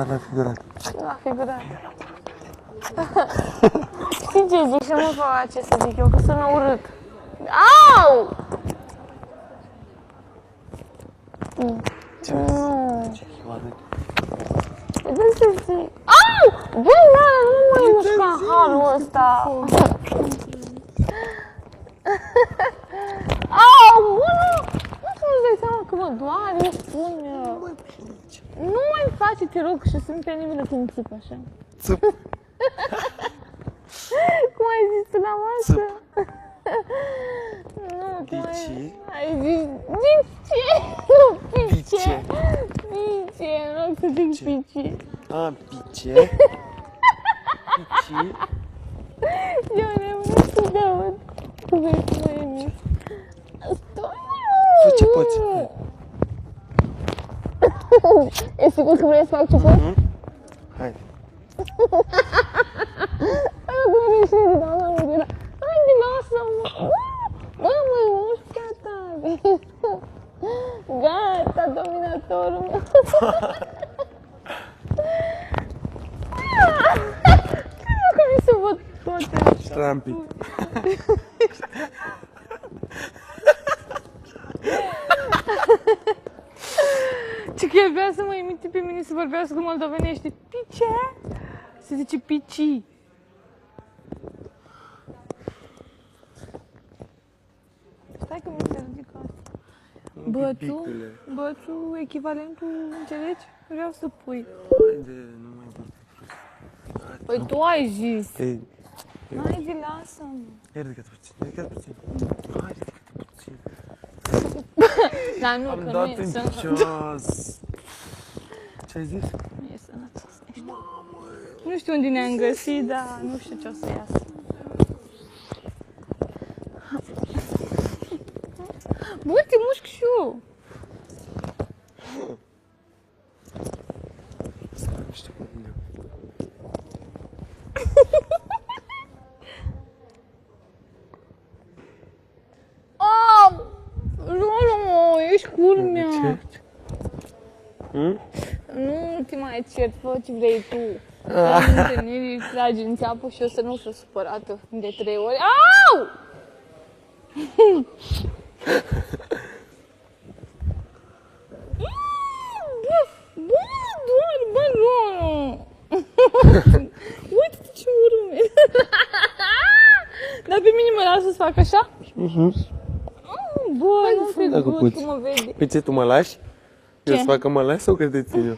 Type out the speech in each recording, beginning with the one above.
Doar la figurat. La figurat. Știi ce zic și nu mă face să zic eu, că sună urât. Au! Ce oameni? De să zic. Au! Băi, nu mai mușca halul ăsta. Au, bună! Nu să-ți dai seama că mă doare, ești bună. Nu mai face, te rog, și sunt penibilă când țip așa. Țâp. Cum ai zis tu la masă? Nu, cum ai zis? Bice! Nu, pice! Pice, în loc să zic pici. A, pice. Pici. Eu nebunie să te aud. Cu vrei să mă emis. Stai, Fă ce poți. E sigur că vrei să fac ce poți? Hai. Acum vin și de doamna mă gura. Haide, lasă-mă! Bă, măi, mușca tare! Gata, dominatorul meu! Cred că mi se văd toate! Ștrampit. Ce că el vrea să mă imite pe mine să vorbească moldovenește. Pice? Se zice pici. Stai că mi se ridică asta. Bă, tu echivalentul înțelegi? Vreau să pui. Haide, nu mai vorbi prost. Păi tu ai zis. Ei, Haide, lasă-mă. ia ridică-te puțin, ridică-te puțin. Hai, ridică-te puțin. Dar nu, Am că nu dat e în sănătos. ceas. Ce ai zis? Nu e sănătos, nu știu. Nu știu unde ne-am găsit, dar nu știu ce o să iasă. Bă, te mușc și eu. Nu știu cum vine. Nu, ești culmea. Ce? Nu te mai cert, fă ce vrei tu. În întâlniri îi tragi în țeapă și eu să nu fiu supărată de 3 ori. Au! Bă, nu! Uite ce urme! Dar pe mine mă lasă să fac așa? Bă, nu fi gust cum mă vede. Pe ce, tu mă lași? Eu să fac că mă lași sau că te țin eu?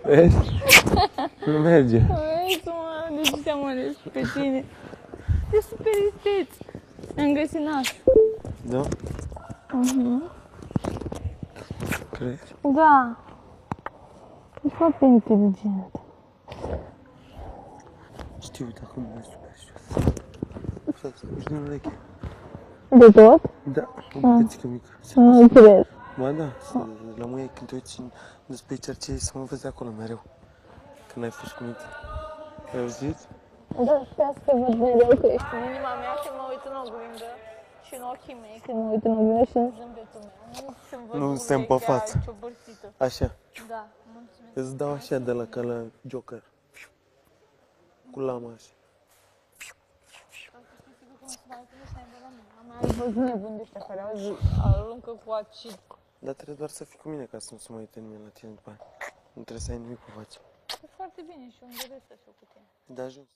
Vezi? Nu merge. Vezi, mă, de ce te-am ales pe tine? E super isteț. Am găsit nașul. Da? Crezi? Da. E foarte inteligent. Știu, uite, acum mă super jos. Frate, ești din ureche. De tot? Da, o bucățică mică. Nu cred. Ba da, să lămuie când te uiți despre cercei să mă vezi acolo mereu. Când ai fost cu mine. Ai auzit? Da, sper să văd mereu că ești în inima mea când mă uit în oglindă și în ochii mei când mă uit în oglindă și în zâmbetul meu. Nu se-mi pe față. Așa. Da, mulțumesc. Îți dau așa de la ca la Joker. Cu lama așa. Am mai văzut nebuni de ăștia care aruncă cu acid. Dar trebuie doar să fii cu mine ca să nu se mai uite nimeni la tine după aia. Nu trebuie să ai nimic cu față. E foarte bine și un doresc să fiu cu tine. De ajuns.